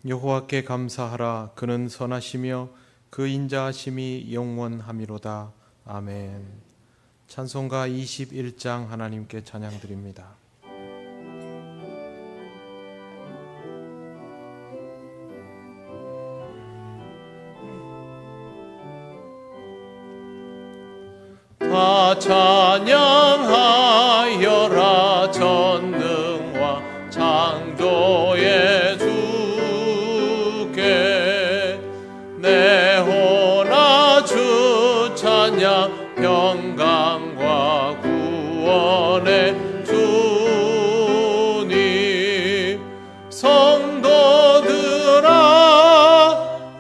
여호와께 감사하라. 그는 선하시며 그 인자하심이 영원하미로다. 아멘. 찬송가 21장 하나님께 찬양드립니다. 다 찬양하여라. 전능과 창조의 주께 내 호나 주 찬양 평강과 구원의 주님 성도들아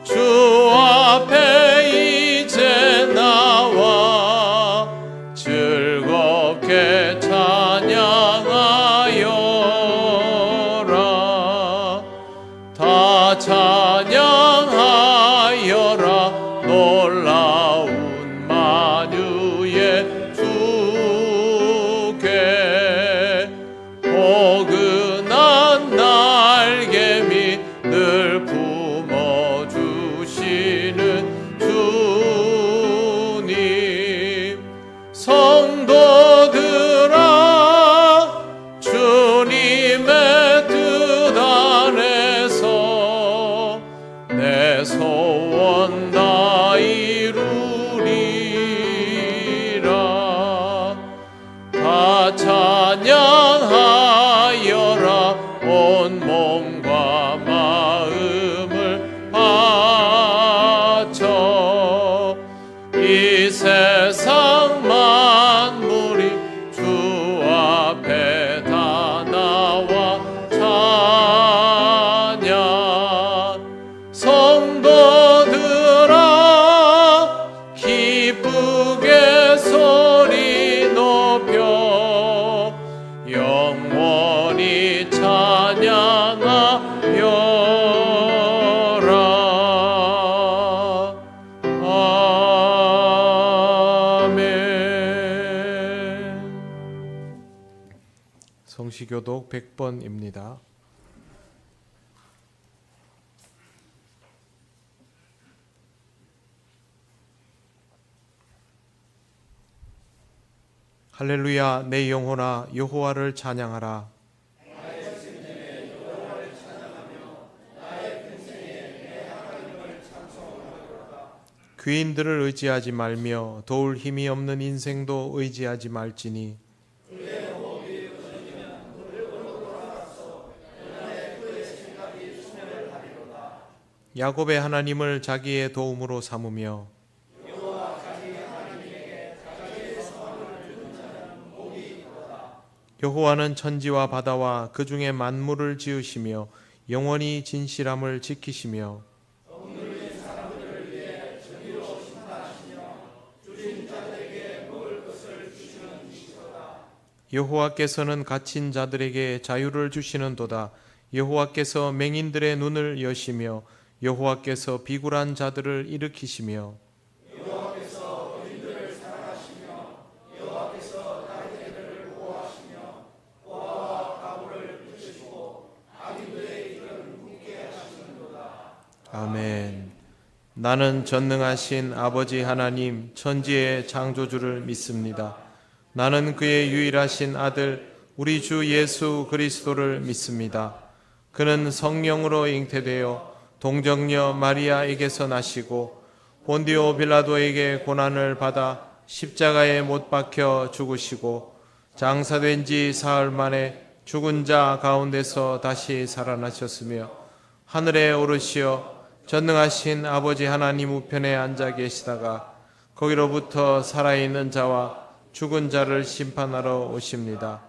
주 앞에 이제 나와 즐겁게 찬양하여라. 다 찬양하여라. 놀라운 만유의 주께 포근한 날개미 늘 품어주시는 주님 성도들아 주님의 뜻 안에서 내 소원 다 이루리라. 다 찬양하여라. 온 몸과 마음을 바쳐 이 세상 만물이 주 앞에 다 나와 찬양 성도들아 기쁘게 소리 높여 영원히 찬양하여라. 아멘. 성시교독 100번입니다. 할렐루야. 내 영혼아 여호와를 찬양하라. 귀인들을 의지하지 말며 도울 힘이 없는 인생도 의지하지 말지니 야곱의 하나님을 자기의 도움으로 삼으며 여호와는 천지와 바다와 그 중에 만물을 지으시며 영원히 진실함을 지키시며 여호와께서는 갇힌 자들에게 자유를 주시는도다. 여호와께서 맹인들의 눈을 여시며 여호와께서 비굴한 자들을 일으키시며 여호와께서 어린들을 사랑하시며 여호와께서 나그네들을 보호하시며 고아와 가부를 붙이시고 악인들의 입은 굳게 하시는도다. 아멘. 나는 전능하신 아버지 하나님 천지의 창조주를 믿습니다. 나는 그의 유일하신 아들 우리 주 예수 그리스도를 믿습니다. 그는 성령으로 잉태되어 동정녀 마리아에게서 나시고 본디오 빌라도에게 고난을 받아 십자가에 못 박혀 죽으시고 장사된 지 사흘 만에 죽은 자 가운데서 다시 살아나셨으며 하늘에 오르시어 전능하신 아버지 하나님 우편에 앉아 계시다가 거기로부터 살아있는 자와 죽은 자를 심판하러 오십니다.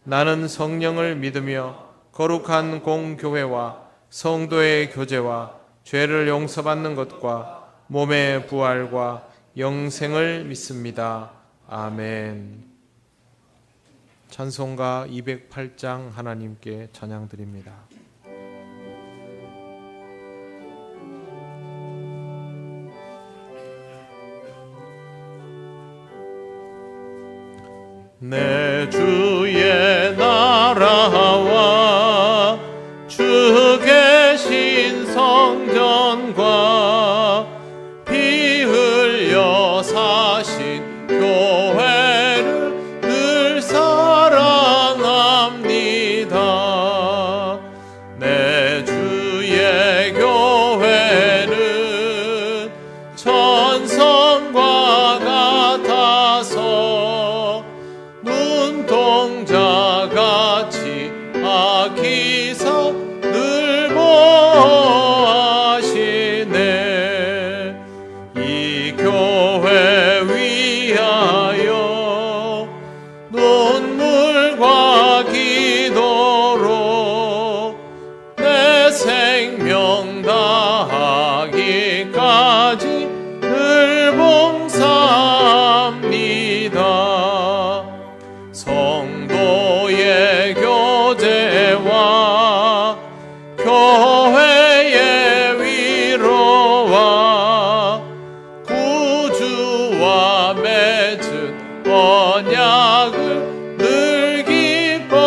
나는 성령을 믿으며 거룩한 공교회와 성도의 교제와 죄를 용서받는 것과 몸의 부활과 영생을 믿습니다. 아멘. 찬송가 208장 하나님께 찬양드립니다. 내 주의 나라와 주 계신 기서 늘 보하시네. 이 교회 위하여 눈물과 기도로 내 생명 다하기까지 늘 봉사합니다. 성도의 교제와 교회의 위로와 구주와 맺은 언약을 늘 기뻐합니다.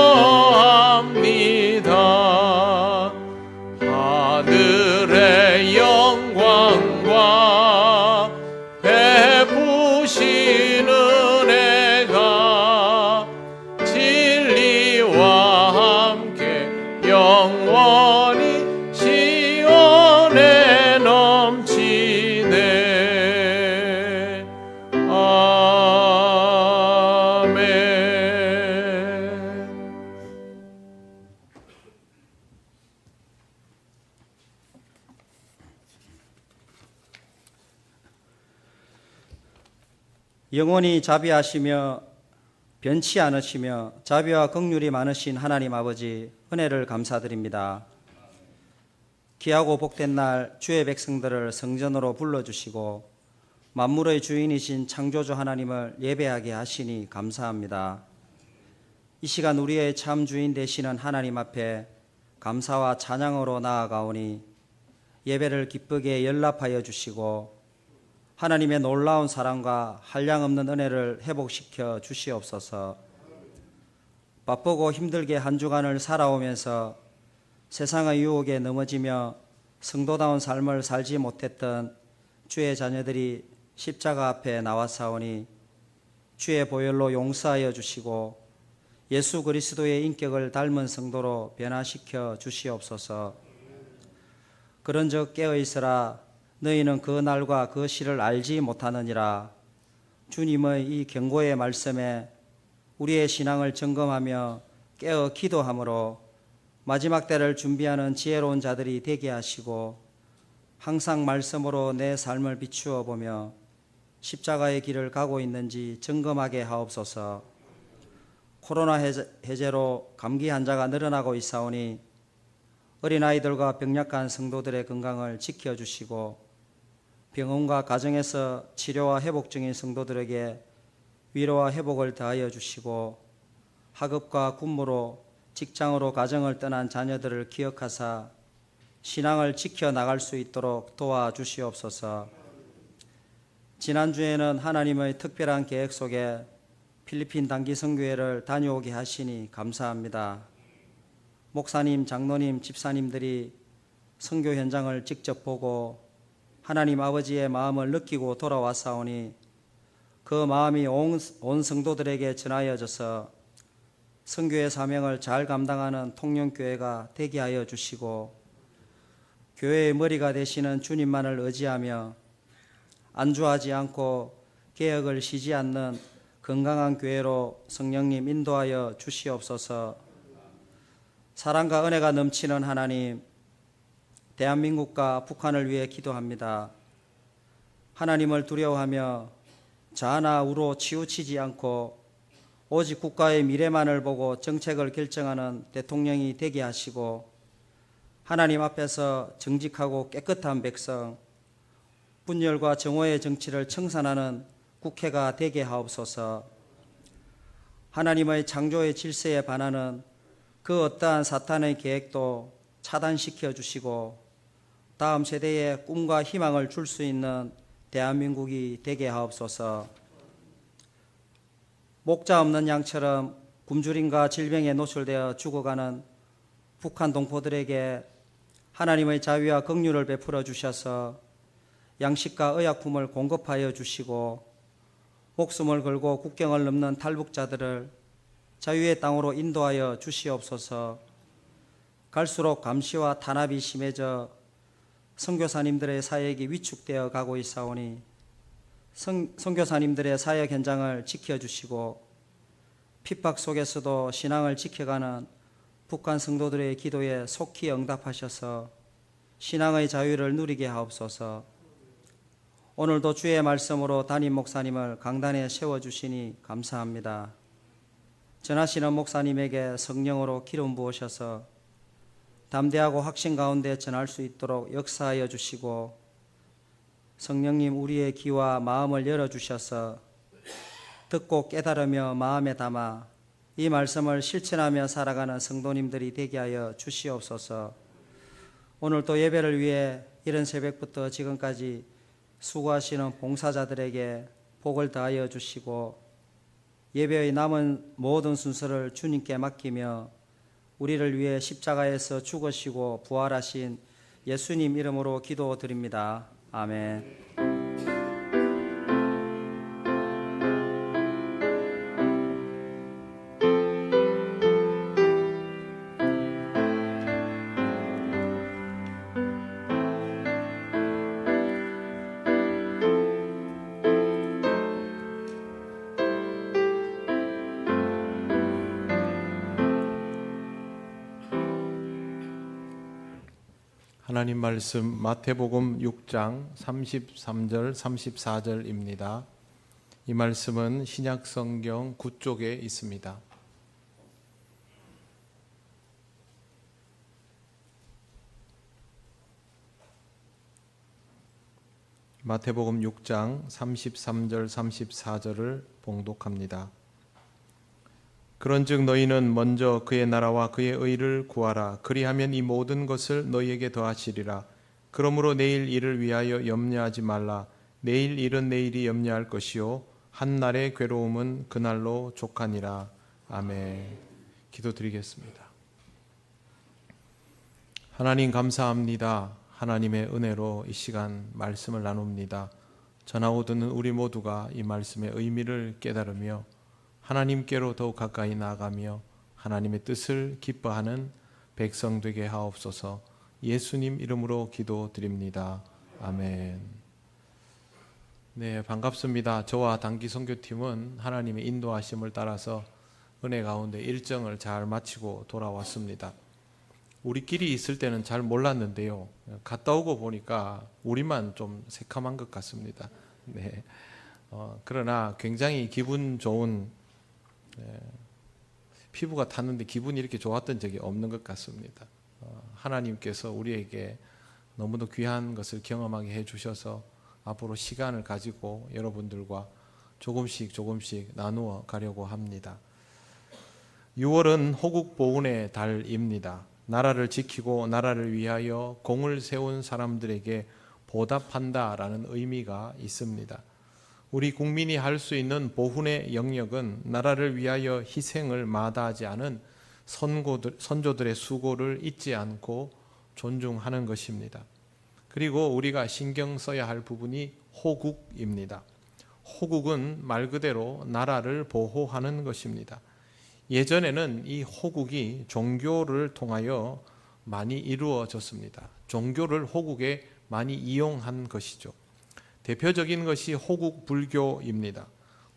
하늘의 영광과 베푸신 은혜가 진리와 함께 영원히 시온에 넘치네. 아멘. 영원히 자비하시며 변치 않으시며 자비와 긍휼이 많으신 하나님 아버지, 은혜를 감사드립니다. 귀하고 복된 날 주의 백성들을 성전으로 불러주시고 만물의 주인이신 창조주 하나님을 예배하게 하시니 감사합니다. 이 시간 우리의 참 주인 되시는 하나님 앞에 감사와 찬양으로 나아가오니 예배를 기쁘게 연락하여 주시고 하나님의 놀라운 사랑과 한량없는 은혜를 회복시켜 주시옵소서. 바쁘고 힘들게 한 주간을 살아오면서 세상의 유혹에 넘어지며 성도다운 삶을 살지 못했던 주의 자녀들이 십자가 앞에 나와사오니 주의 보혈로 용서하여 주시고 예수 그리스도의 인격을 닮은 성도로 변화시켜 주시옵소서. 그런즉 깨어있으라. 너희는 그 날과 그 시를 알지 못하느니라. 주님의 이 경고의 말씀에 우리의 신앙을 점검하며 깨어 기도함으로 마지막 때를 준비하는 지혜로운 자들이 되게 하시고 항상 말씀으로 내 삶을 비추어 보며 십자가의 길을 가고 있는지 점검하게 하옵소서. 코로나 해제로 감기 환자가 늘어나고 있사오니 어린아이들과 병약한 성도들의 건강을 지켜주시고 병원과 가정에서 치료와 회복 중인 성도들에게 위로와 회복을 더하여 주시고 학업과 군무로 직장으로 가정을 떠난 자녀들을 기억하사 신앙을 지켜나갈 수 있도록 도와주시옵소서. 지난주에는 하나님의 특별한 계획 속에 필리핀 단기 선교회를 다녀오게 하시니 감사합니다. 목사님, 장로님, 집사님들이 선교 현장을 직접 보고 하나님 아버지의 마음을 느끼고 돌아왔사오니 그 마음이 온 성도들에게 전하여져서 선교의 사명을 잘 감당하는 통영교회가 되게 하여 주시고 교회의 머리가 되시는 주님만을 의지하며 안주하지 않고 개혁을 쉬지 않는 건강한 교회로 성령님 인도하여 주시옵소서. 사랑과 은혜가 넘치는 하나님, 대한민국과 북한을 위해 기도합니다. 하나님을 두려워하며 자아나 우로 치우치지 않고 오직 국가의 미래만을 보고 정책을 결정하는 대통령이 되게 하시고 하나님 앞에서 정직하고 깨끗한 백성, 분열과 정오의 정치를 청산하는 국회가 되게 하옵소서. 하나님의 창조의 질서에 반하는 그 어떠한 사탄의 계획도 차단시켜 주시고 다음 세대에 꿈과 희망을 줄 수 있는 대한민국이 되게 하옵소서. 목자 없는 양처럼 굶주림과 질병에 노출되어 죽어가는 북한 동포들에게 하나님의 자비와 긍휼을 베풀어 주셔서 양식과 의약품을 공급하여 주시고 목숨을 걸고 국경을 넘는 탈북자들을 자유의 땅으로 인도하여 주시옵소서. 갈수록 감시와 탄압이 심해져 선교사님들의 사역이 위축되어 가고 있사오니 선교사님들의 사역 현장을 지켜주시고 핍박 속에서도 신앙을 지켜가는 북한 성도들의 기도에 속히 응답하셔서 신앙의 자유를 누리게 하옵소서. 오늘도 주의 말씀으로 담임 목사님을 강단에 세워주시니 감사합니다. 전하시는 목사님에게 성령으로 기름 부으셔서 담대하고 확신 가운데 전할 수 있도록 역사하여 주시고, 성령님 우리의 귀와 마음을 열어주셔서 듣고 깨달으며 마음에 담아 이 말씀을 실천하며 살아가는 성도님들이 되게 하여 주시옵소서. 오늘 또 예배를 위해 이른 새벽부터 지금까지 수고하시는 봉사자들에게 복을 더하여 주시고, 예배의 남은 모든 순서를 주님께 맡기며 우리를 위해 십자가에서 죽으시고 부활하신 예수님 이름으로 기도드립니다. 아멘. 하나님 말씀 마태복음 6장 33절 34절입니다. 이 말씀은 신약 성경 9쪽에 있습니다. 마태복음 6장 33절 34절을 봉독합니다. 그런즉 너희는 먼저 그의 나라와 그의 의를 구하라. 그리하면 이 모든 것을 너희에게 더하시리라. 그러므로 내일 일을 위하여 염려하지 말라. 내일 일은 내일이 염려할 것이요 한 날의 괴로움은 그날로 족하니라. 아멘. 기도드리겠습니다. 하나님 감사합니다. 하나님의 은혜로 이 시간 말씀을 나눕니다. 전하고 듣는 우리 모두가 이 말씀의 의미를 깨달으며 하나님께로 더욱 가까이 나아가며 하나님의 뜻을 기뻐하는 백성 되게 하옵소서. 예수님 이름으로 기도드립니다. 아멘. 네, 반갑습니다. 저와 단기 선교팀은 하나님의 인도하심을 따라서 은혜 가운데 일정을 잘 마치고 돌아왔습니다. 우리끼리 있을 때는 잘 몰랐는데요. 갔다 오고 보니까 우리만 좀 새카만 것 같습니다. 네. 그러나 굉장히 기분 좋은, 피부가 탔는데 기분이 이렇게 좋았던 적이 없는 것 같습니다. 하나님께서 우리에게 너무도 귀한 것을 경험하게 해주셔서 앞으로 시간을 가지고 여러분들과 조금씩 나누어 가려고 합니다. 6월은 호국보훈의 달입니다. 나라를 지키고 나라를 위하여 공을 세운 사람들에게 보답한다라는 의미가 있습니다. 우리 국민이 할 수 있는 보훈의 영역은 나라를 위하여 희생을 마다하지 않은 선조들의 수고를 잊지 않고 존중하는 것입니다. 그리고 우리가 신경 써야 할 부분이 호국입니다. 호국은 말 그대로 나라를 보호하는 것입니다. 예전에는 이 호국이 종교를 통하여 많이 이루어졌습니다. 종교를 호국에 많이 이용한 것이죠. 대표적인 것이 호국 불교입니다.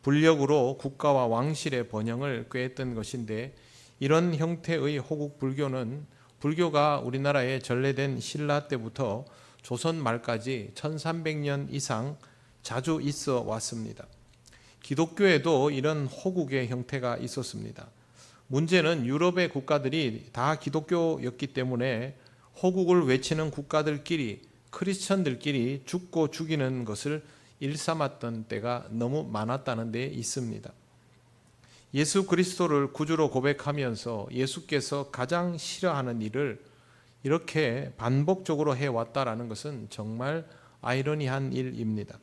불력으로 국가와 왕실의 번영을 꾀했던 것인데, 이런 형태의 호국 불교는 불교가 우리나라에 전래된 신라 때부터 조선 말까지 1300년 이상 자주 있어 왔습니다. 기독교에도 이런 호국의 형태가 있었습니다. 문제는 유럽의 국가들이 다 기독교였기 때문에 호국을 외치는 국가들끼리, 크리스천들끼리 죽고 죽이는 것을 일삼았던 때가 너무 많았다는 데 있습니다. 예수 그리스도를 구주로 고백하면서 예수께서 가장 싫어하는 일을 이렇게 반복적으로 해왔다라는 것은 정말 아이러니한 일입니다.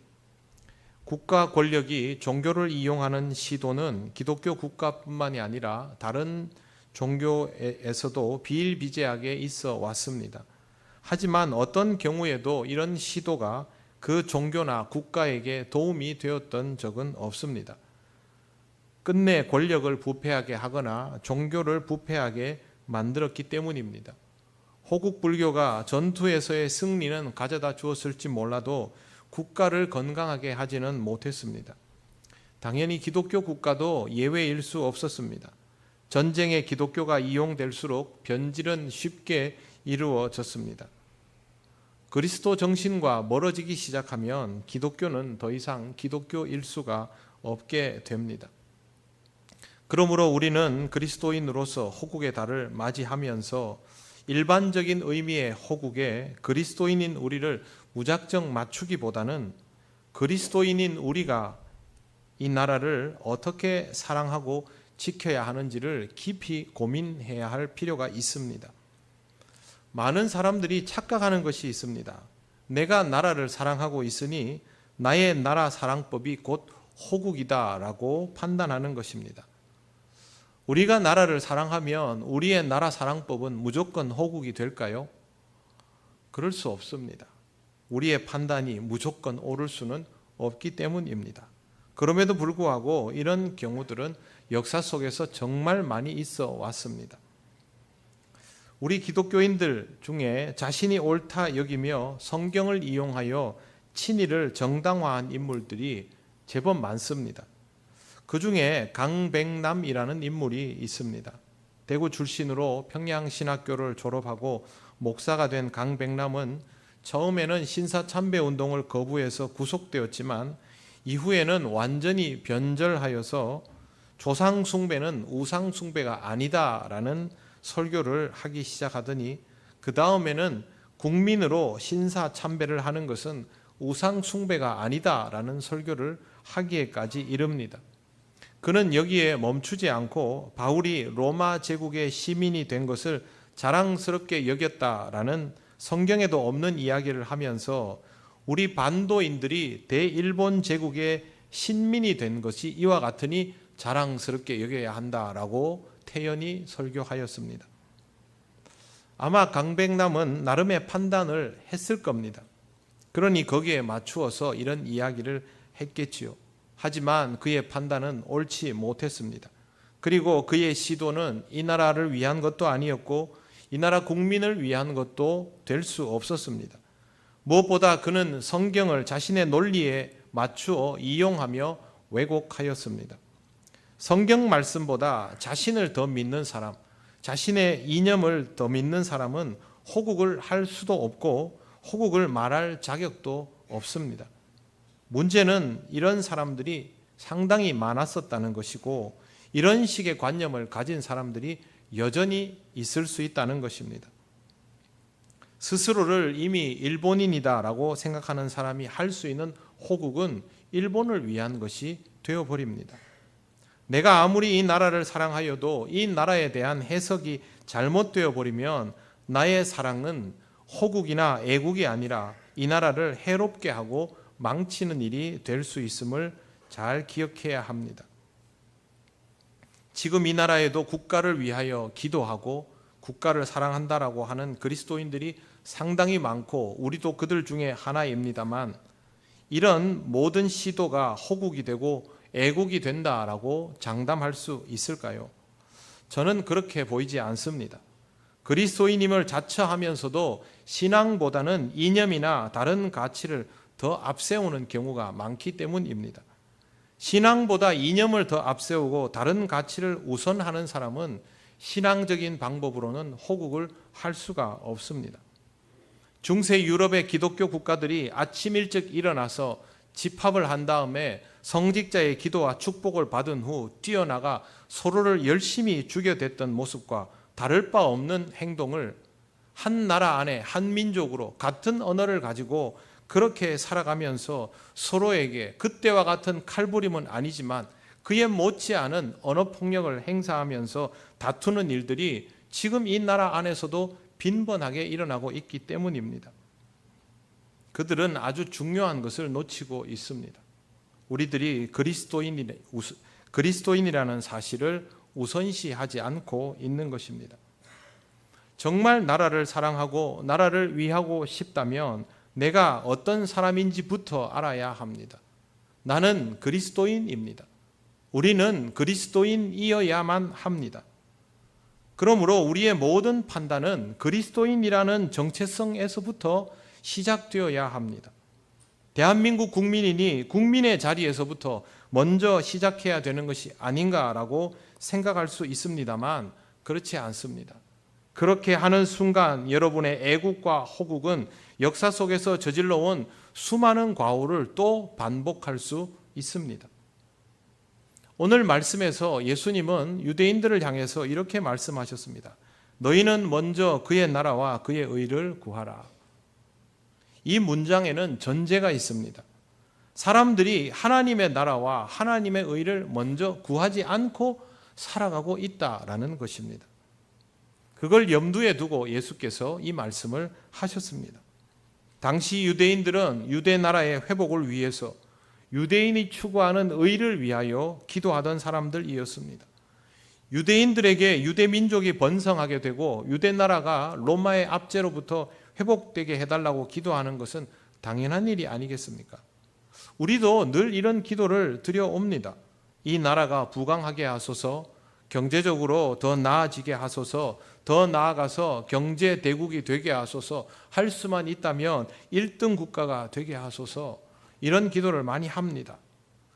국가 권력이 종교를 이용하는 시도는 기독교 국가뿐만이 아니라 다른 종교에서도 비일비재하게 있어 왔습니다. 하지만 어떤 경우에도 이런 시도가 그 종교나 국가에게 도움이 되었던 적은 없습니다. 끝내 권력을 부패하게 하거나 종교를 부패하게 만들었기 때문입니다. 호국 불교가 전투에서의 승리는 가져다 주었을지 몰라도 국가를 건강하게 하지는 못했습니다. 당연히 기독교 국가도 예외일 수 없었습니다. 전쟁에 기독교가 이용될수록 변질은 쉽게 이루어졌습니다. 그리스도 정신과 멀어지기 시작하면 기독교는 더 이상 기독교일 수가 없게 됩니다. 그러므로 우리는 그리스도인으로서 호국의 달을 맞이하면서 일반적인 의미의 호국에 그리스도인인 우리를 무작정 맞추기보다는 그리스도인인 우리가 이 나라를 어떻게 사랑하고 지켜야 하는지를 깊이 고민해야 할 필요가 있습니다. 많은 사람들이 착각하는 것이 있습니다. 내가 나라를 사랑하고 있으니 나의 나라 사랑법이 곧 호국이다라고 판단하는 것입니다. 우리가 나라를 사랑하면 우리의 나라 사랑법은 무조건 호국이 될까요? 그럴 수 없습니다. 우리의 판단이 무조건 옳을 수는 없기 때문입니다. 그럼에도 불구하고 이런 경우들은 역사 속에서 정말 많이 있어 왔습니다. 우리 기독교인들 중에 자신이 옳다 여기며 성경을 이용하여 친일을 정당화한 인물들이 제법 많습니다. 그 중에 강백남이라는 인물이 있습니다. 대구 출신으로 평양신학교를 졸업하고 목사가 된 강백남은 처음에는 신사참배운동을 거부해서 구속되었지만 이후에는 완전히 변절하여서 조상숭배는 우상숭배가 아니다라는 설교를 하기 시작하더니 그 다음에는 국민으로 신사참배를 하는 것은 우상숭배가 아니다라는 설교를 하기에까지 이릅니다. 그는 여기에 멈추지 않고 바울이 로마 제국의 시민이 된 것을 자랑스럽게 여겼다라는 성경에도 없는 이야기를 하면서 우리 반도인들이 대일본 제국의 신민이 된 것이 이와 같으니 자랑스럽게 여겨야 한다라고 태연히 설교하였습니다. 아마 강백남은 나름의 판단을 했을 겁니다. 그러니 거기에 맞추어서 이런 이야기를 했겠지요. 하지만 그의 판단은 옳지 못했습니다. 그리고 그의 시도는 이 나라를 위한 것도 아니었고 이 나라 국민을 위한 것도 될 수 없었습니다. 무엇보다 그는 성경을 자신의 논리에 맞추어 이용하며 왜곡하였습니다. 성경 말씀보다 자신을 더 믿는 사람, 자신의 이념을 더 믿는 사람은 호국을 할 수도 없고 호국을 말할 자격도 없습니다. 문제는 이런 사람들이 상당히 많았었다는 것이고 이런 식의 관념을 가진 사람들이 여전히 있을 수 있다는 것입니다. 스스로를 이미 일본인이다라고 생각하는 사람이 할 수 있는 호국은 일본을 위한 것이 되어버립니다. 내가 아무리 이 나라를 사랑하여도 이 나라에 대한 해석이 잘못되어 버리면 나의 사랑은 호국이나 애국이 아니라 이 나라를 해롭게 하고 망치는 일이 될 수 있음을 잘 기억해야 합니다. 지금 이 나라에도 국가를 위하여 기도하고 국가를 사랑한다라고 하는 그리스도인들이 상당히 많고 우리도 그들 중에 하나입니다만 이런 모든 시도가 호국이 되고 애국이 된다라고 장담할 수 있을까요? 저는 그렇게 보이지 않습니다. 그리스도인임을 자처하면서도 신앙보다는 이념이나 다른 가치를 더 앞세우는 경우가 많기 때문입니다. 신앙보다 이념을 더 앞세우고 다른 가치를 우선하는 사람은 신앙적인 방법으로는 호국을 할 수가 없습니다. 중세 유럽의 기독교 국가들이 아침 일찍 일어나서 집합을 한 다음에 성직자의 기도와 축복을 받은 후 뛰어나가 서로를 열심히 죽여댔던 모습과 다를 바 없는 행동을 한 나라 안에 한 민족으로 같은 언어를 가지고 그렇게 살아가면서 서로에게 그때와 같은 칼부림은 아니지만 그에 못지않은 언어폭력을 행사하면서 다투는 일들이 지금 이 나라 안에서도 빈번하게 일어나고 있기 때문입니다. 그들은 아주 중요한 것을 놓치고 있습니다. 우리들이 그리스도인이라는 사실을 우선시하지 않고 있는 것입니다. 정말 나라를 사랑하고 나라를 위하고 싶다면 내가 어떤 사람인지부터 알아야 합니다. 나는 그리스도인입니다. 우리는 그리스도인이어야만 합니다. 그러므로 우리의 모든 판단은 그리스도인이라는 정체성에서부터 시작되어야 합니다. 대한민국 국민이니 국민의 자리에서부터 먼저 시작해야 되는 것이 아닌가라고 생각할 수 있습니다만 그렇지 않습니다. 그렇게 하는 순간 여러분의 애국과 호국은 역사 속에서 저질러온 수많은 과오를 또 반복할 수 있습니다. 오늘 말씀에서 예수님은 유대인들을 향해서 이렇게 말씀하셨습니다. 너희는 먼저 그의 나라와 그의 의를 구하라. 이 문장에는 전제가 있습니다. 사람들이 하나님의 나라와 하나님의 의를 먼저 구하지 않고 살아가고 있다라는 것입니다. 그걸 염두에 두고 예수께서 이 말씀을 하셨습니다. 당시 유대인들은 유대 나라의 회복을 위해서 유대인이 추구하는 의를 위하여 기도하던 사람들이었습니다. 유대인들에게 유대 민족이 번성하게 되고 유대 나라가 로마의 압제로부터 회복되게 해달라고 기도하는 것은 당연한 일이 아니겠습니까? 우리도 늘 이런 기도를 드려옵니다. 이 나라가 부강하게 하소서, 경제적으로 더 나아지게 하소서, 더 나아가서 경제 대국이 되게 하소서, 할 수만 있다면 1등 국가가 되게 하소서, 이런 기도를 많이 합니다.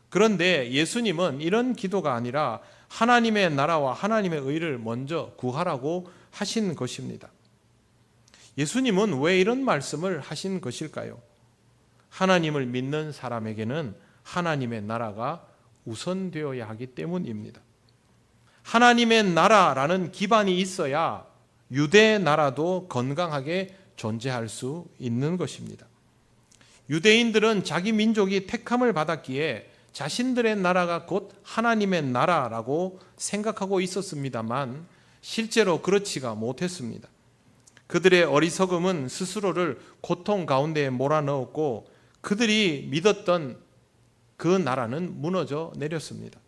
그런데 예수님은 이런 기도가 아니라 하나님의 나라와 하나님의 의를 먼저 구하라고 하신 것입니다. 예수님은 왜 이런 말씀을 하신 것일까요? 하나님을 믿는 사람에게는 하나님의 나라가 우선되어야 하기 때문입니다. 하나님의 나라라는 기반이 있어야 유대 나라도 건강하게 존재할 수 있는 것입니다. 유대인들은 자기 민족이 택함을 받았기에 자신들의 나라가 곧 하나님의 나라라고 생각하고 있었습니다만 실제로 그렇지가 못했습니다. 그들의 어리석음은 스스로를 고통 가운데 몰아넣었고 그들이 믿었던 그 나라는 무너져 내렸습니다.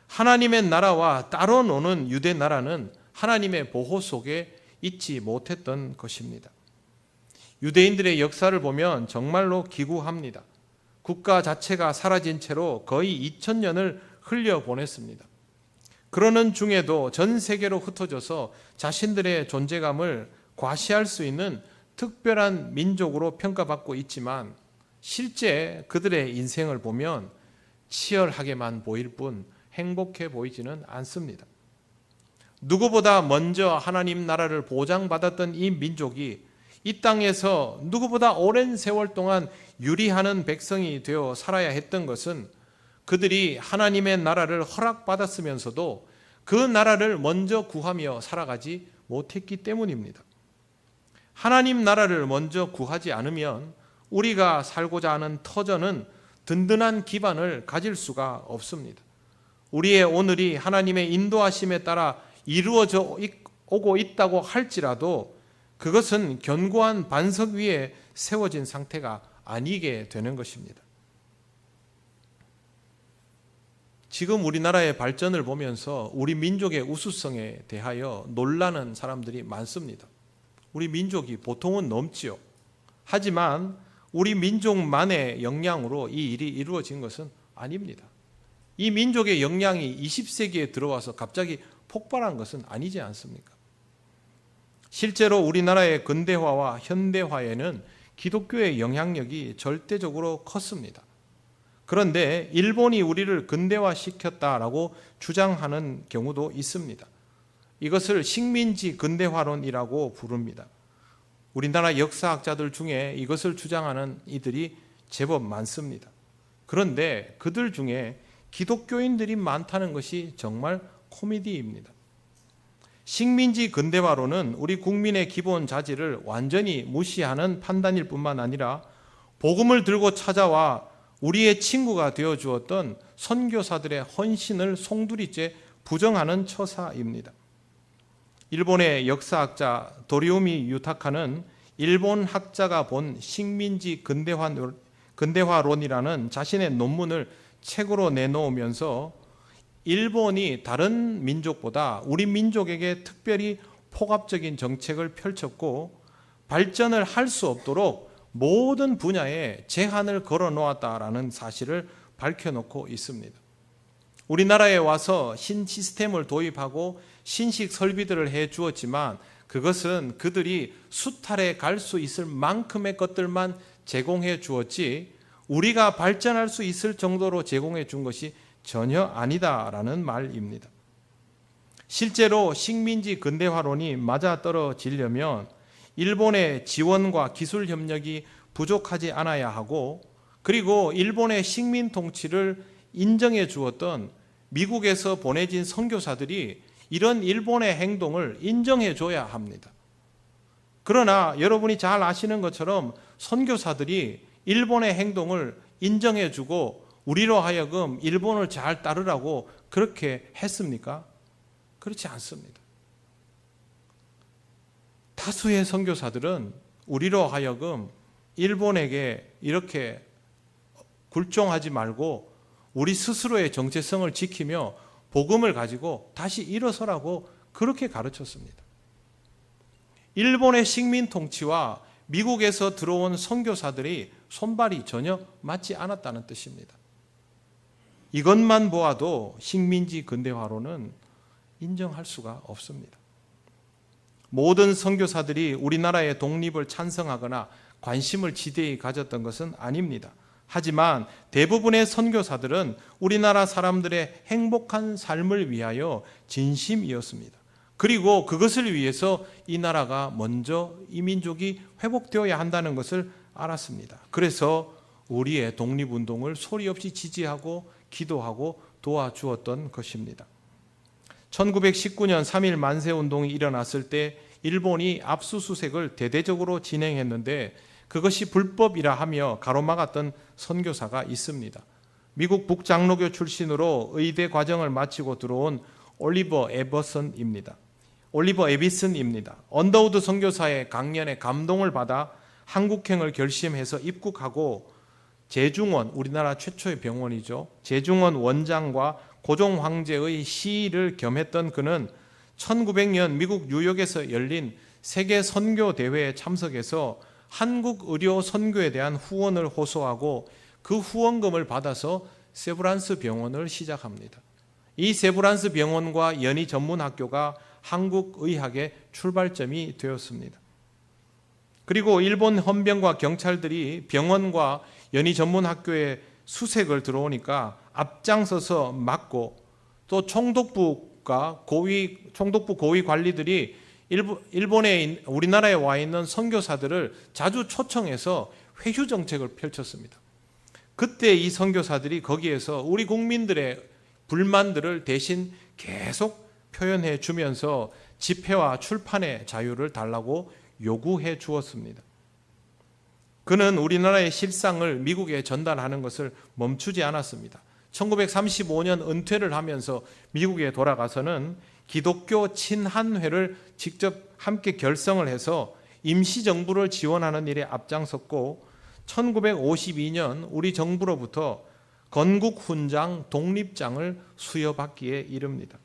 하나님의 나라와 따로 노는 유대 나라는 하나님의 보호 속에 있지 못했던 것입니다. 유대인들의 역사를 보면 정말로 기구합니다. 국가 자체가 사라진 채로 거의 2000년을 흘려보냈습니다. 그러는 중에도 전 세계로 흩어져서 자신들의 존재감을 과시할 수 있는 특별한 민족으로 평가받고 있지만 실제 그들의 인생을 보면 치열하게만 보일 뿐 행복해 보이지는 않습니다. 누구보다 먼저 하나님 나라를 보장받았던 이 민족이 이 땅에서 누구보다 오랜 세월 동안 유리하는 백성이 되어 살아야 했던 것은 그들이 하나님의 나라를 허락받았으면서도 그 나라를 먼저 구하며 살아가지 못했기 때문입니다. 하나님 나라를 먼저 구하지 않으면 우리가 살고자 하는 터전은 든든한 기반을 가질 수가 없습니다. 우리의 오늘이 하나님의 인도하심에 따라 이루어져 오고 있다고 할지라도 그것은 견고한 반석 위에 세워진 상태가 아니게 되는 것입니다. 지금 우리나라의 발전을 보면서 우리 민족의 우수성에 대하여 놀라는 사람들이 많습니다. 우리 민족이 보통은 넘지요. 하지만 우리 민족만의 역량으로 이 일이 이루어진 것은 아닙니다. 이 민족의 역량이 20세기에 들어와서 갑자기 폭발한 것은 아니지 않습니까? 실제로 우리나라의 근대화와 현대화에는 기독교의 영향력이 절대적으로 컸습니다. 그런데 일본이 우리를 근대화시켰다라고 주장하는 경우도 있습니다. 이것을 식민지 근대화론이라고 부릅니다. 우리나라 역사학자들 중에 이것을 주장하는 이들이 제법 많습니다. 그런데 그들 중에 기독교인들이 많다는 것이 정말 코미디입니다. 식민지 근대화론은 우리 국민의 기본 자질을 완전히 무시하는 판단일 뿐만 아니라 복음을 들고 찾아와 우리의 친구가 되어 주었던 선교사들의 헌신을 송두리째 부정하는 처사입니다. 일본의 역사학자 도리오미 유타카는 일본 학자가 본 식민지 근대화론이라는 자신의 논문을 책으로 내놓으면서 일본이 다른 민족보다 우리 민족에게 특별히 폭압적인 정책을 펼쳤고 발전을 할 수 없도록 모든 분야에 제한을 걸어 놓았다라는 사실을 밝혀놓고 있습니다. 우리나라에 와서 신시스템을 도입하고 신식 설비들을 해 주었지만 그것은 그들이 수탈에 갈 수 있을 만큼의 것들만 제공해 주었지 우리가 발전할 수 있을 정도로 제공해 준 것이 전혀 아니다라는 말입니다. 실제로 식민지 근대화론이 맞아떨어지려면 일본의 지원과 기술 협력이 부족하지 않아야 하고, 그리고 일본의 식민 통치를 인정해 주었던 미국에서 보내진 선교사들이 이런 일본의 행동을 인정해 줘야 합니다. 그러나 여러분이 잘 아시는 것처럼 선교사들이 일본의 행동을 인정해 주고 우리로 하여금 일본을 잘 따르라고 그렇게 했습니까? 그렇지 않습니다. 다수의 선교사들은 우리로 하여금 일본에게 이렇게 굴종하지 말고 우리 스스로의 정체성을 지키며 복음을 가지고 다시 일어서라고 그렇게 가르쳤습니다. 일본의 식민 통치와 미국에서 들어온 선교사들이 손발이 전혀 맞지 않았다는 뜻입니다. 이것만 보아도 식민지 근대화로는 인정할 수가 없습니다. 모든 선교사들이 우리나라의 독립을 찬성하거나 관심을 지대히 가졌던 것은 아닙니다. 하지만 대부분의 선교사들은 우리나라 사람들의 행복한 삶을 위하여 진심이었습니다. 그리고 그것을 위해서 이 나라가 먼저 이 민족이 회복되어야 한다는 것을 알았습니다. 그래서 우리의 독립운동을 소리 없이 지지하고 기도하고 도와주었던 것입니다. 1919년 3.1 만세운동이 일어났을 때 일본이 압수수색을 대대적으로 진행했는데 그것이 불법이라 하며 가로막았던 선교사가 있습니다. 미국 북장로교 출신으로 의대 과정을 마치고 들어온 올리버 에비슨입니다. 언더우드 선교사의 강연에 감동을 받아 한국행을 결심해서 입국하고 제중원, 우리나라 최초의 병원이죠, 제중원 원장과 고종 황제의 시의를 겸했던 그는 1900년 미국 뉴욕에서 열린 세계 선교 대회에 참석해서 한국 의료 선교에 대한 후원을 호소하고 그 후원금을 받아서 세브란스 병원을 시작합니다. 이 세브란스 병원과 연희 전문학교가 한국 의학의 출발점이 되었습니다. 그리고 일본 헌병과 경찰들이 병원과 연희 전문학교에 수색을 들어오니까 앞장서서 막고, 또 총독부 고위 관리들이 일본에 우리나라에 와 있는 선교사들을 자주 초청해서 회유 정책을 펼쳤습니다. 그때 이 선교사들이 거기에서 우리 국민들의 불만들을 대신 계속 표현해 주면서 집회와 출판의 자유를 달라고 요구해 주었습니다. 그는 우리나라의 실상을 미국에 전달하는 것을 멈추지 않았습니다. 1935년 은퇴를 하면서 미국에 돌아가서는 기독교 친한회를 직접 함께 결성을 해서 임시정부를 지원하는 일에 앞장섰고 1952년 우리 정부로부터 건국훈장 독립장을 수여받기에 이릅니다.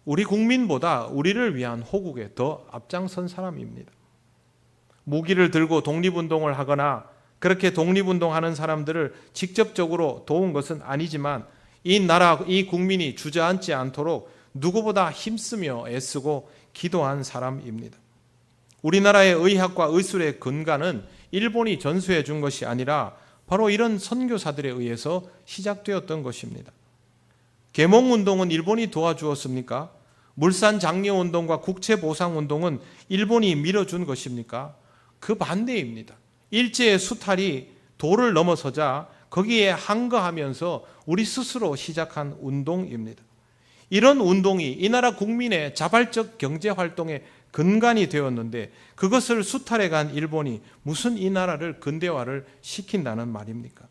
우리 국민보다 우리를 위한 호국에 더 앞장선 사람입니다. 무기를 들고 독립운동을 하거나 그렇게 독립운동하는 사람들을 직접적으로 도운 것은 아니지만 이 나라, 이 국민이 주저앉지 않도록 누구보다 힘쓰며 애쓰고 기도한 사람입니다. 우리나라의 의학과 의술의 근간은 일본이 전수해 준 것이 아니라 바로 이런 선교사들에 의해서 시작되었던 것입니다. 계몽운동은 일본이 도와주었습니까? 물산장려운동과 국채보상운동은 일본이 밀어준 것입니까? 그 반대입니다. 일제의 수탈이 도를 넘어서자 거기에 항거하면서 우리 스스로 시작한 운동입니다. 이런 운동이 이 나라 국민의 자발적 경제활동의 근간이 되었는데 그것을 수탈해간 일본이 무슨 이 나라를 근대화를 시킨다는 말입니까?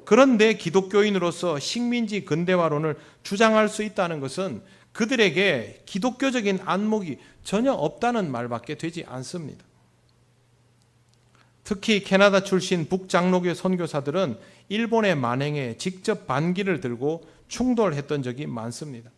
그런데 기독교인으로서 식민지 근대화론을 주장할 수 있다는 것은 그들에게 기독교적인 안목이 전혀 없다는 말밖에 되지 않습니다. 특히 캐나다 출신 북장로교 선교사들은 일본의 만행에 직접 반기를 들고 충돌했던 적이 많습니다.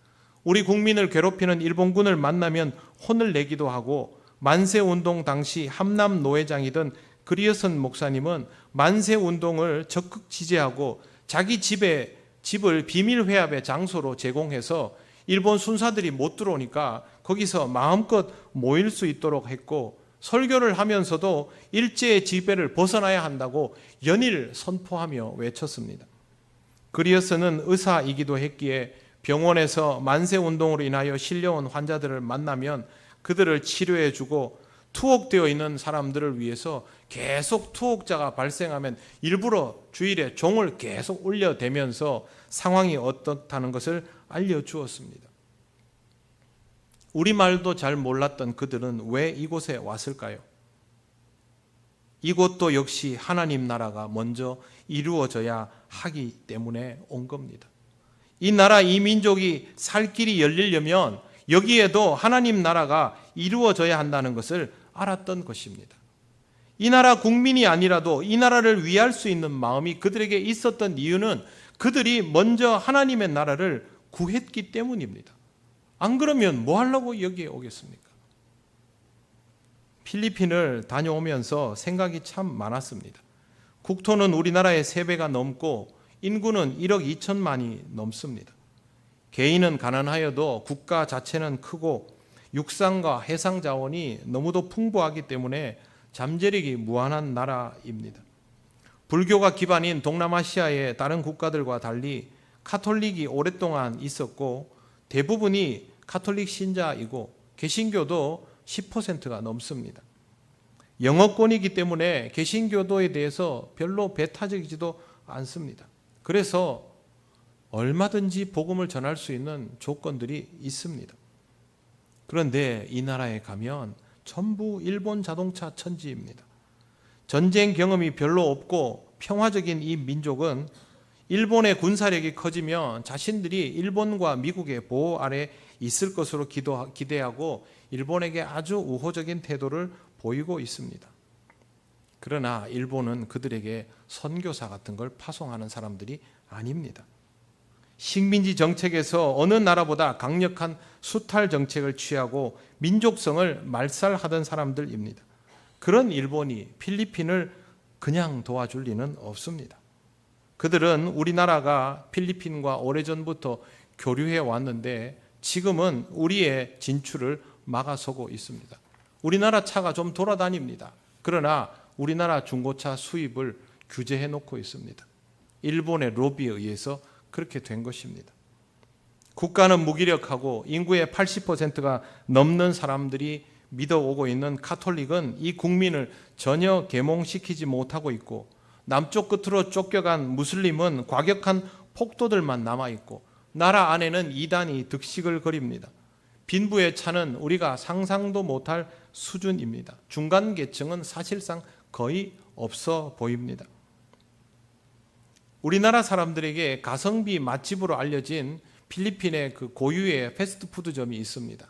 우리 국민을 괴롭히는 일본군을 만나면 혼을 내기도 하고, 만세운동 당시 함남 노회장이던 그리어선 목사님은 만세운동을 적극 지지하고 자기 집을 비밀회합의 장소로 제공해서 일본 순사들이 못 들어오니까 거기서 마음껏 모일 수 있도록 했고, 설교를 하면서도 일제의 지배를 벗어나야 한다고 연일 선포하며 외쳤습니다. 그리어서는 의사이기도 했기에 병원에서 만세운동으로 인하여 실려온 환자들을 만나면 그들을 치료해주고 투옥되어 있는 사람들을 위해서 계속 투옥자가 발생하면 일부러 주일에 종을 계속 울려대면서 상황이 어떻다는 것을 알려주었습니다. 우리말도 잘 몰랐던 그들은 왜 이곳에 왔을까요? 이곳도 역시 하나님 나라가 먼저 이루어져야 하기 때문에 온 겁니다. 이 나라, 이 민족이 살 길이 열리려면 여기에도 하나님 나라가 이루어져야 한다는 것을 알았던 것입니다. 이 나라 국민이 아니라도 이 나라를 위할 수 있는 마음이 그들에게 있었던 이유는 그들이 먼저 하나님의 나라를 구했기 때문입니다. 안 그러면 뭐 하려고 여기에 오겠습니까? 필리핀을 다녀오면서 생각이 참 많았습니다. 국토는 우리나라의 3배가 넘고 인구는 1억 2천만이 넘습니다. 개인은 가난하여도 국가 자체는 크고 육상과 해상 자원이 너무도 풍부하기 때문에 잠재력이 무한한 나라입니다. 불교가 기반인 동남아시아의 다른 국가들과 달리 카톨릭이 오랫동안 있었고 대부분이 카톨릭 신자이고 개신교도 10%가 넘습니다. 영어권이기 때문에 개신교도에 대해서 별로 배타적이지도 않습니다. 그래서 얼마든지 복음을 전할 수 있는 조건들이 있습니다. 그런데 이 나라에 가면 전부 일본 자동차 천지입니다. 전쟁 경험이 별로 없고 평화적인 이 민족은 일본의 군사력이 커지면 자신들이 일본과 미국의 보호 아래 있을 것으로 기대하고 일본에게 아주 우호적인 태도를 보이고 있습니다. 그러나 일본은 그들에게 선교사 같은 걸 파송하는 사람들이 아닙니다. 식민지 정책에서 어느 나라보다 강력한 수탈 정책을 취하고 민족성을 말살하던 사람들입니다. 그런 일본이 필리핀을 그냥 도와줄 리는 없습니다. 그들은 우리나라가 필리핀과 오래전부터 교류해 왔는데 지금은 우리의 진출을 막아서고 있습니다. 우리나라 차가 좀 돌아다닙니다. 그러나 우리나라 중고차 수입을 규제해 놓고 있습니다. 일본의 로비에 의해서 그렇게 된 것입니다. 국가는 무기력하고 인구의 80%가 넘는 사람들이 믿어오고 있는 카톨릭은 이 국민을 전혀 계몽시키지 못하고 있고 남쪽 끝으로 쫓겨간 무슬림은 과격한 폭도들만 남아있고 나라 안에는 이단이 득식을 거립니다. 빈부의 차는 우리가 상상도 못할 수준입니다. 중간 계층은 사실상 거의 없어 보입니다. 우리나라 사람들에게 가성비 맛집으로 알려진 필리핀의 그 고유의 패스트푸드점이 있습니다.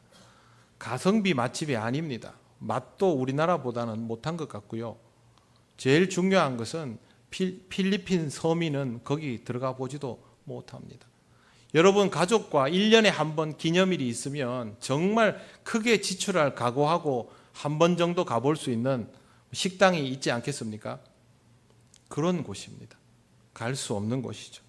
가성비 맛집이 아닙니다. 맛도 우리나라보다는 못한 것 같고요. 제일 중요한 것은 필리핀 서민은 거기 들어가 보지도 못합니다. 여러분 가족과 1년에 한 번 기념일이 있으면 정말 크게 지출할 각오하고 한 번 정도 가볼 수 있는 식당이 있지 않겠습니까? 그런 곳입니다. 갈 수 없는 곳이죠.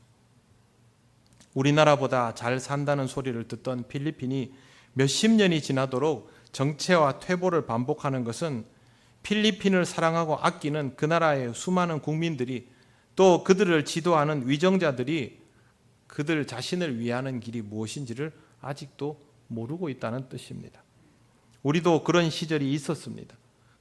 우리나라보다 잘 산다는 소리를 듣던 필리핀이 몇십 년이 지나도록 정체와 퇴보를 반복하는 것은 필리핀을 사랑하고 아끼는 그 나라의 수많은 국민들이 또 그들을 지도하는 위정자들이 그들 자신을 위하는 길이 무엇인지를 아직도 모르고 있다는 뜻입니다. 우리도 그런 시절이 있었습니다.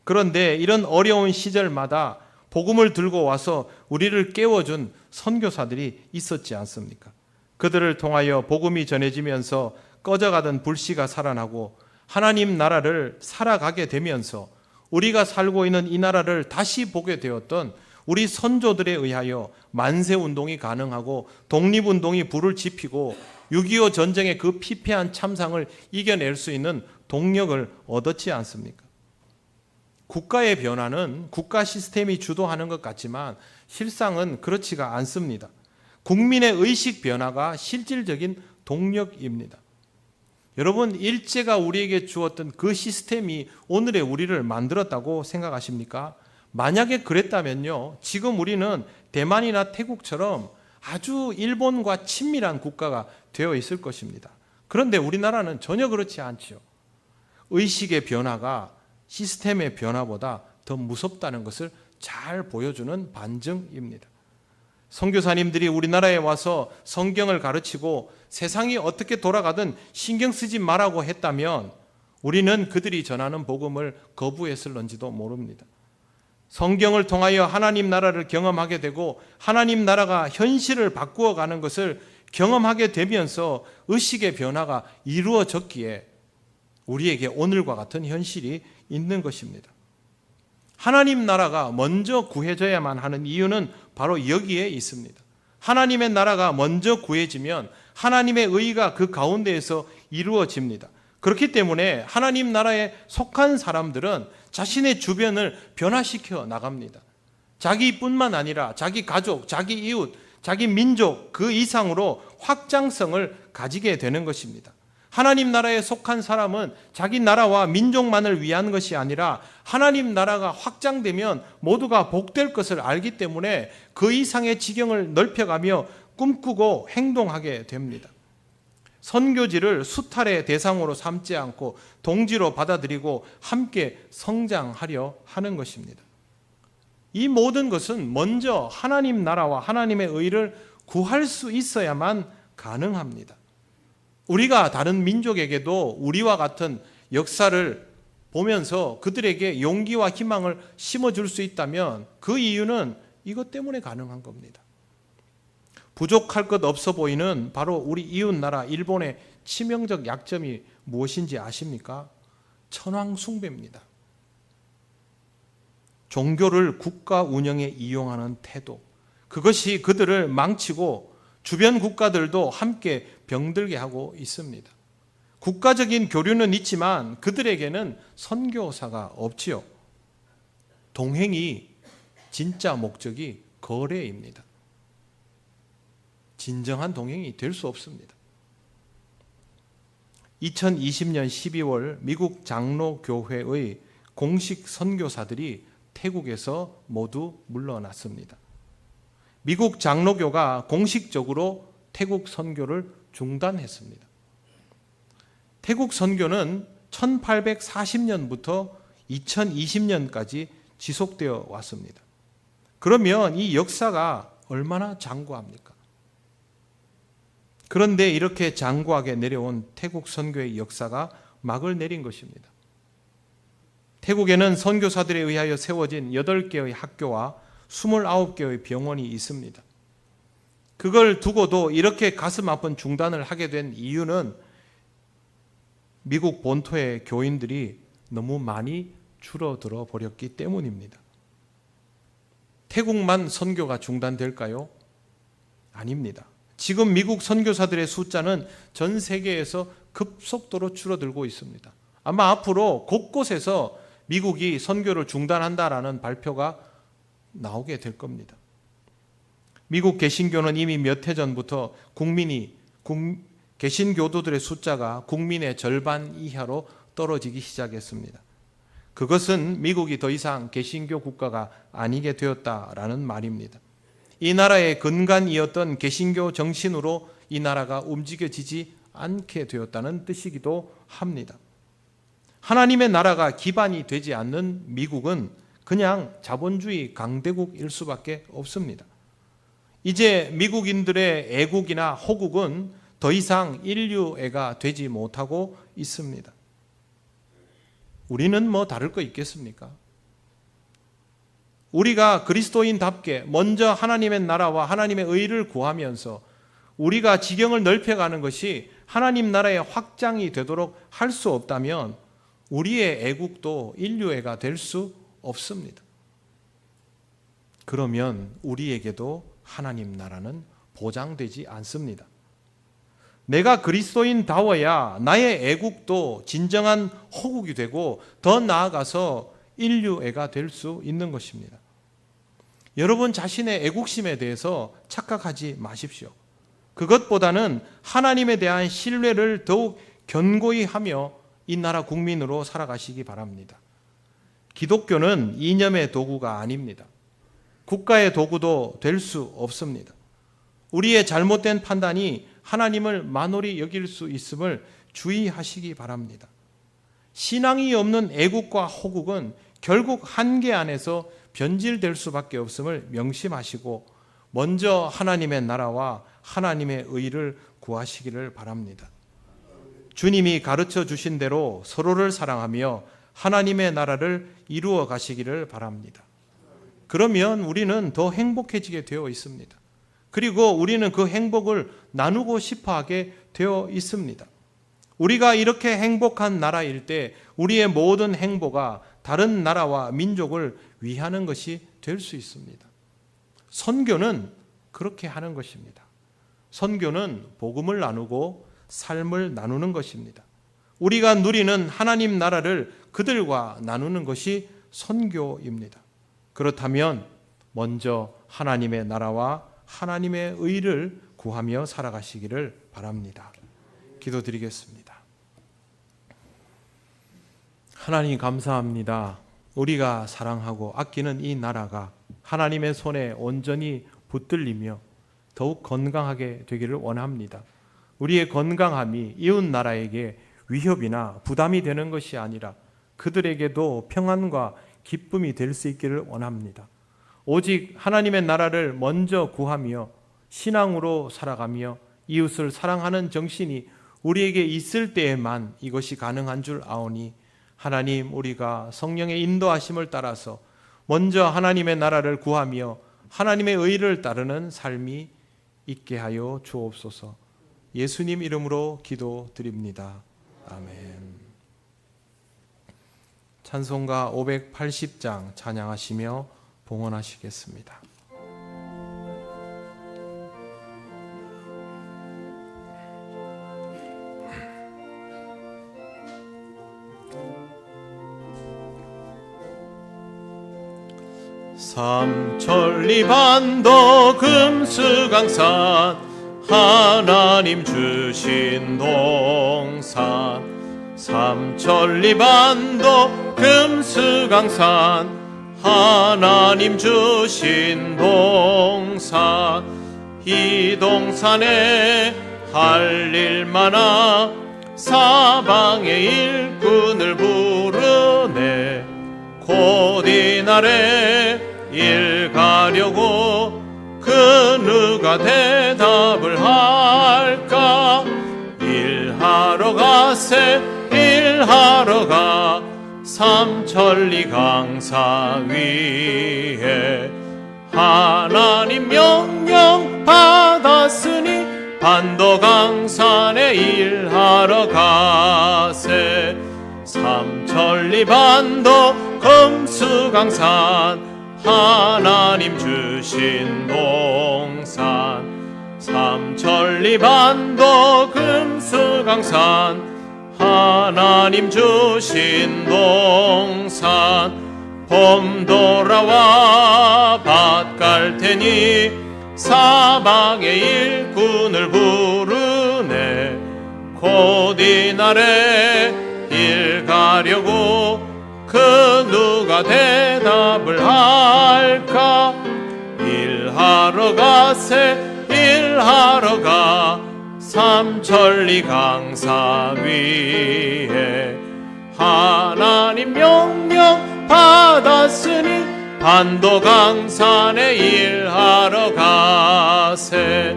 그런데 이런 어려운 시절마다 복음을 들고 와서 우리를 깨워준 선교사들이 있었지 않습니까? 그들을 통하여 복음이 전해지면서 꺼져가던 불씨가 살아나고 하나님 나라를 살아가게 되면서 우리가 살고 있는 이 나라를 다시 보게 되었던 우리 선조들에 의하여 만세운동이 가능하고 독립운동이 불을 지피고 6.25 전쟁의 그 피폐한 참상을 이겨낼 수 있는 동력을 얻었지 않습니까? 국가의 변화는 국가 시스템이 주도하는 것 같지만 실상은 그렇지가 않습니다. 국민의 의식 변화가 실질적인 동력입니다. 여러분, 일제가 우리에게 주었던 그 시스템이 오늘의 우리를 만들었다고 생각하십니까? 만약에 그랬다면요, 지금 우리는 대만이나 태국처럼 아주 일본과 친밀한 국가가 되어 있을 것입니다. 그런데 우리나라는 전혀 그렇지 않죠. 의식의 변화가 시스템의 변화보다 더 무섭다는 것을 잘 보여주는 반증입니다. 선교사님들이 우리나라에 와서 성경을 가르치고 세상이 어떻게 돌아가든 신경 쓰지 말라고 했다면 우리는 그들이 전하는 복음을 거부했을런지도 모릅니다. 성경을 통하여 하나님 나라를 경험하게 되고 하나님 나라가 현실을 바꾸어가는 것을 경험하게 되면서 의식의 변화가 이루어졌기에 우리에게 오늘과 같은 현실이 있는 것입니다. 하나님 나라가 먼저 구해져야만 하는 이유는 바로 여기에 있습니다. 하나님의 나라가 먼저 구해지면 하나님의 의가 그 가운데에서 이루어집니다. 그렇기 때문에 하나님 나라에 속한 사람들은 자신의 주변을 변화시켜 나갑니다. 자기뿐만 아니라 자기 가족, 자기 이웃, 자기 민족 그 이상으로 확장성을 가지게 되는 것입니다. 하나님 나라에 속한 사람은 자기 나라와 민족만을 위한 것이 아니라 하나님 나라가 확장되면 모두가 복될 것을 알기 때문에 그 이상의 지경을 넓혀가며 꿈꾸고 행동하게 됩니다. 선교지를 수탈의 대상으로 삼지 않고 동지로 받아들이고 함께 성장하려 하는 것입니다. 이 모든 것은 먼저 하나님 나라와 하나님의 의를 구할 수 있어야만 가능합니다. 우리가 다른 민족에게도 우리와 같은 역사를 보면서 그들에게 용기와 희망을 심어줄 수 있다면 그 이유는 이것 때문에 가능한 겁니다. 부족할 것 없어 보이는 바로 우리 이웃나라 일본의 치명적 약점이 무엇인지 아십니까? 천황 숭배입니다. 종교를 국가 운영에 이용하는 태도, 그것이 그들을 망치고 주변 국가들도 함께 병들게 하고 있습니다. 국가적인 교류는 있지만 그들에게는 선교사가 없지요. 동행이 진짜 목적이 거래입니다. 진정한 동행이 될 수 없습니다. 2020년 12월 미국 장로교회의 공식 선교사들이 태국에서 모두 물러났습니다. 미국 장로교가 공식적으로 태국 선교를 중단했습니다. 태국 선교는 1840년부터 2020년까지 지속되어 왔습니다. 그러면 이 역사가 얼마나 장구합니까? 그런데 이렇게 장구하게 내려온 태국 선교의 역사가 막을 내린 것입니다. 태국에는 선교사들에 의하여 세워진 8개의 학교와 29개의 병원이 있습니다. 그걸 두고도 이렇게 가슴 아픈 중단을 하게 된 이유는 미국 본토의 교인들이 너무 많이 줄어들어 버렸기 때문입니다. 태국만 선교가 중단될까요? 아닙니다. 지금 미국 선교사들의 숫자는 전 세계에서 급속도로 줄어들고 있습니다. 아마 앞으로 곳곳에서 미국이 선교를 중단한다라는 발표가 나오게 될 겁니다. 미국 개신교는 이미 몇 해 전부터 개신교도들의 숫자가 국민의 절반 이하로 떨어지기 시작했습니다. 그것은 미국이 더 이상 개신교 국가가 아니게 되었다라는 말입니다. 이 나라의 근간이었던 개신교 정신으로 이 나라가 움직여지지 않게 되었다는 뜻이기도 합니다. 하나님의 나라가 기반이 되지 않는 미국은 그냥 자본주의 강대국일 수밖에 없습니다. 이제 미국인들의 애국이나 호국은 더 이상 인류애가 되지 못하고 있습니다. 우리는 뭐 다를 거 있겠습니까? 우리가 그리스도인답게 먼저 하나님의 나라와 하나님의 의를 구하면서 우리가 지경을 넓혀가는 것이 하나님 나라의 확장이 되도록 할 수 없다면 우리의 애국도 인류애가 될 수 없습니다. 그러면 우리에게도 하나님 나라는 보장되지 않습니다. 내가 그리스도인다워야 나의 애국도 진정한 호국이 되고 더 나아가서 인류애가 될 수 있는 것입니다. 여러분 자신의 애국심에 대해서 착각하지 마십시오. 그것보다는 하나님에 대한 신뢰를 더욱 견고히 하며 이 나라 국민으로 살아가시기 바랍니다. 기독교는 이념의 도구가 아닙니다. 국가의 도구도 될 수 없습니다. 우리의 잘못된 판단이 하나님을 만홀히 여길 수 있음을 주의하시기 바랍니다. 신앙이 없는 애국과 호국은 결국 한계 안에서 변질될 수밖에 없음을 명심하시고 먼저 하나님의 나라와 하나님의 의를 구하시기를 바랍니다. 주님이 가르쳐 주신 대로 서로를 사랑하며 하나님의 나라를 이루어 가시기를 바랍니다. 그러면 우리는 더 행복해지게 되어 있습니다. 그리고 우리는 그 행복을 나누고 싶어 하게 되어 있습니다. 우리가 이렇게 행복한 나라일 때 우리의 모든 행보가 다른 나라와 민족을 위하는 것이 될 수 있습니다. 선교는 그렇게 하는 것입니다. 선교는 복음을 나누고 삶을 나누는 것입니다. 우리가 누리는 하나님 나라를 그들과 나누는 것이 선교입니다. 그렇다면 먼저 하나님의 나라와 하나님의 의를 구하며 살아가시기를 바랍니다. 기도드리겠습니다. 하나님 감사합니다. 우리가 사랑하고 아끼는 이 나라가 하나님의 손에 온전히 붙들리며 더욱 건강하게 되기를 원합니다. 우리의 건강함이 이웃 나라에게 위협이나 부담이 되는 것이 아니라 그들에게도 평안과 기쁨이 될 수 있기를 원합니다. 오직 하나님의 나라를 먼저 구하며 신앙으로 살아가며 이웃을 사랑하는 정신이 우리에게 있을 때에만 이것이 가능한 줄 아오니 하나님, 우리가 성령의 인도하심을 따라서 먼저 하나님의 나라를 구하며 하나님의 의를 따르는 삶이 있게 하여 주옵소서. 예수님 이름으로 기도드립니다. 아멘. 찬송가 580장 찬양하시며 봉헌하시겠습니다. 삼천리반도 금수강산 하나님 주신 동산 삼천리반도 금수강산 하나님 주신 동산 이 동산에 할 일 많아 사방의 일꾼을 부르네 곧 이날에 일 가려고 그 누가 대답을 할까 일하러 가세 일하러 가 삼천리 강사 위에 하나님 명령 받았으니 반도강산에 일하러 가세 삼천리 반도 금수강산 하나님 주신 동산 삼천리 반도 금수강산 하나님 주신 동산 봄 돌아와 밭 갈 테니 사방의 일꾼을 부르네 곧 이날에 일 가려고 그 누가 대답을 할까 일하러 가세 일하러 가 삼천리 강사 위에 하나님 명령 받았으니 반도강산에 일하러 가세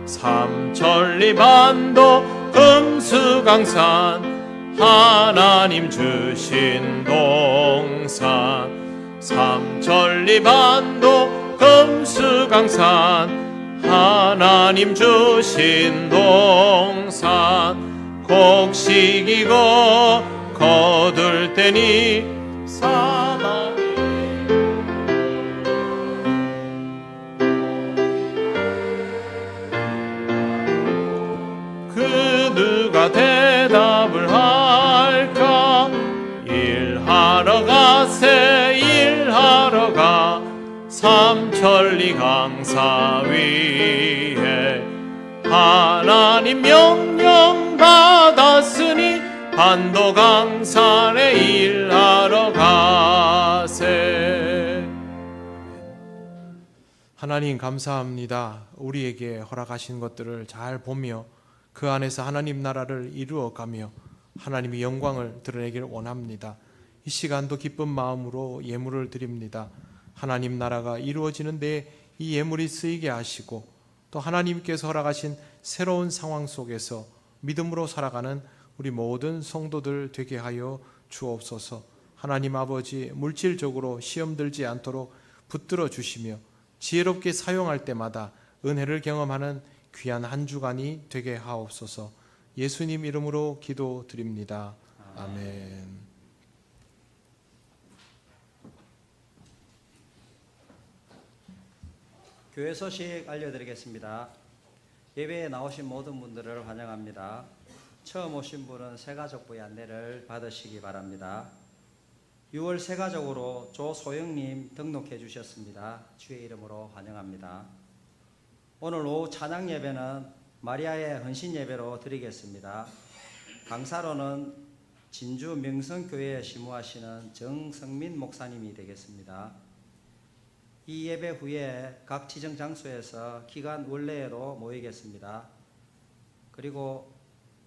삼천리 반도 금수강산 하나님 주신 동산 삼천리 반도 금수강산 하나님 주신 동산 곡식이고 거둘 때니 사방에 그 누가 대답을 할까 일하러 가세 일하러 가 삼천리 강사 위에 하나님 명령 받았으니 반도강산에 일하러 가세. 하나님 감사합니다. 우리에게 허락하신 것들을 잘 보며 그 안에서 하나님 나라를 이루어가며 하나님의 영광을 드러내기를 원합니다. 이 시간도 기쁜 마음으로 예물을 드립니다. 하나님 나라가 이루어지는 데 이 예물이 쓰이게 하시고 또 하나님께서 허락하신 새로운 상황 속에서 믿음으로 살아가는 우리 모든 성도들 되게 하여 주옵소서. 하나님 아버지, 물질적으로 시험 들지 않도록 붙들어 주시며 지혜롭게 사용할 때마다 은혜를 경험하는 귀한 한 주간이 되게 하옵소서. 예수님 이름으로 기도드립니다. 아멘. 교회 소식 알려드리겠습니다. 예배에 나오신 모든 분들을 환영합니다. 처음 오신 분은 새가족부의 안내를 받으시기 바랍니다. 6월 새가족으로 조소영님 등록해 주셨습니다. 주의 이름으로 환영합니다. 오늘 오후 찬양 예배는 마리아의 헌신 예배로 드리겠습니다. 강사로는 진주 명성교회에 심우하시는 정성민 목사님이 되겠습니다. 이 예배 후에 각 지정 장소에서 기간 원래로 모이겠습니다. 그리고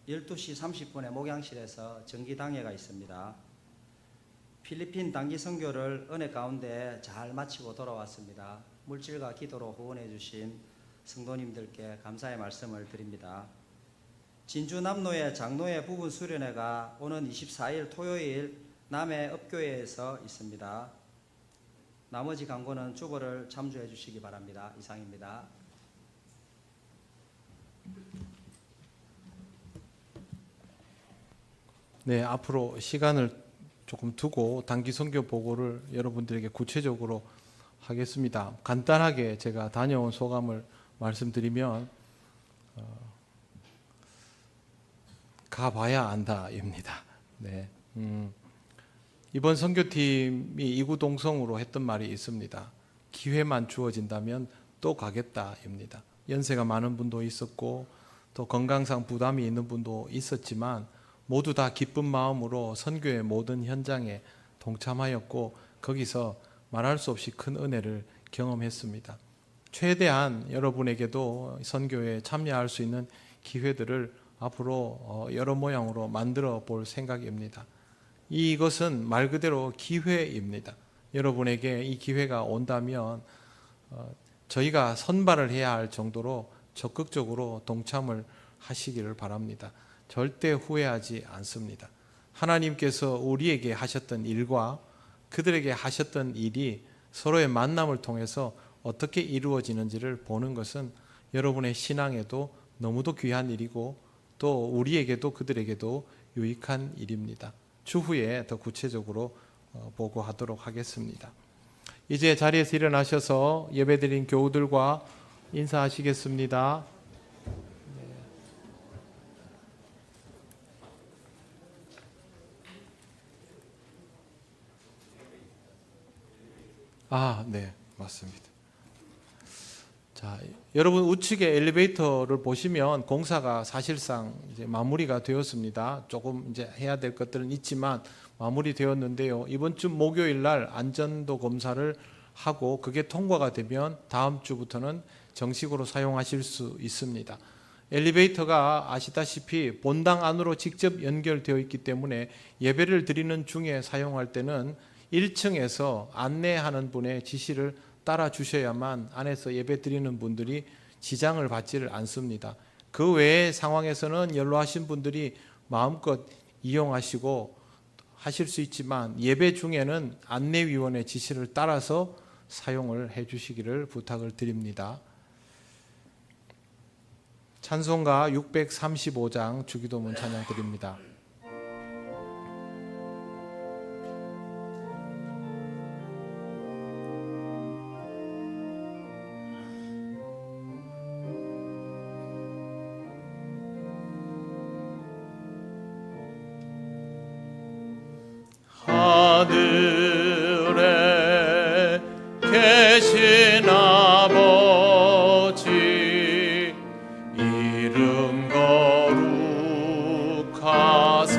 12시 30분에 목양실에서 정기당회가 있습니다. 필리핀 단기 선교를 은혜 가운데 잘 마치고 돌아왔습니다. 물질과 기도로 후원해 주신 성도님들께 감사의 말씀을 드립니다. 진주 남로의 장로회 부분 수련회가 오는 24일 토요일 남해읍교회에서 있습니다. 나머지 광고는 주보를 참조해 주시기 바랍니다. 이상입니다. 네, 앞으로 시간을 조금 두고 단기 선교 보고를 여러분들에게 구체적으로 하겠습니다. 간단하게 제가 다녀온 소감을 말씀드리면 가봐야 안다입니다. 네. 이번 선교팀이 이구동성으로 했던 말이 있습니다. 기회만 주어진다면 또 가겠다입니다. 연세가 많은 분도 있었고 또 건강상 부담이 있는 분도 있었지만 모두 다 기쁜 마음으로 선교의 모든 현장에 동참하였고 거기서 말할 수 없이 큰 은혜를 경험했습니다. 최대한 여러분에게도 선교에 참여할 수 있는 기회들을 앞으로 여러 모양으로 만들어 볼 생각입니다. 이것은 말 그대로 기회입니다. 여러분에게 이 기회가 온다면 저희가 선발을 해야 할 정도로 적극적으로 동참을 하시기를 바랍니다. 절대 후회하지 않습니다. 하나님께서 우리에게 하셨던 일과 그들에게 하셨던 일이 서로의 만남을 통해서 어떻게 이루어지는지를 보는 것은 여러분의 신앙에도 너무도 귀한 일이고 또 우리에게도 그들에게도 유익한 일입니다. 추후에 더 구체적으로 보고하도록 하겠습니다. 이제 자리에서 일어나셔서 예배드린 교우들과 인사하시겠습니다. 네, 맞습니다. 자, 여러분 우측에 엘리베이터를 보시면 공사가 사실상 이제 마무리가 되었습니다. 조금 이제 해야 될 것들은 있지만 마무리되었는데요. 이번 주 목요일 날 안전도 검사를 하고 그게 통과가 되면 다음 주부터는 정식으로 사용하실 수 있습니다. 엘리베이터가 아시다시피 본당 안으로 직접 연결되어 있기 때문에 예배를 드리는 중에 사용할 때는 1층에서 안내하는 분의 지시를 따라 주셔야만 안에서 예배 드리는 분들이 지장을 받지를 않습니다. 그 외의 상황에서는 연로하신 분들이 마음껏 이용하시고 하실 수 있지만 예배 중에는 안내위원의 지시를 따라서 사용을 해 주시기를 부탁을 드립니다. 찬송가 635장 주기도문 찬양 드립니다. 하늘에 계신 아버지 이름 거룩하사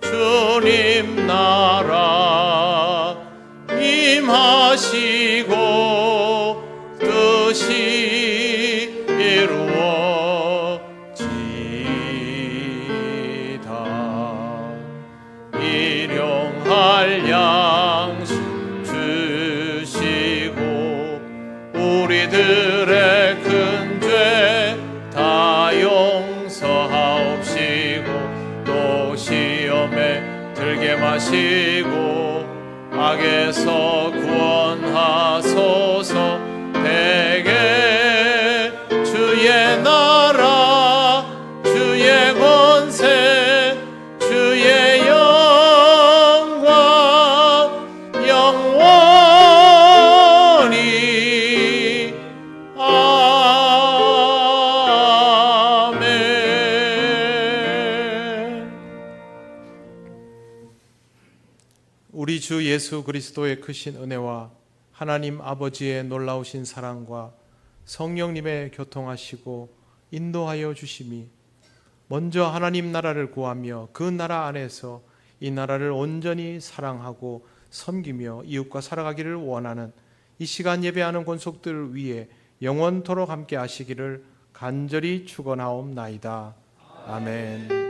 주님 나라 임하시고 뜻이 이루어지이다. 즐겨 마시고 악에서 구원하소서. 대개 주의 나라 주의 권세 주의 영광 영원히 아멘. 우리 주 예수 그리스도의 크신 은혜와 하나님 아버지의 놀라우신 사랑과 성령님의 교통하시고 인도하여 주심이 먼저 하나님 나라를 구하며 그 나라 안에서 이 나라를 온전히 사랑하고 섬기며 이웃과 살아가기를 원하는 이 시간 예배하는 권속들 위에 영원토록 함께 하시기를 간절히 축원하옵나이다. 아멘.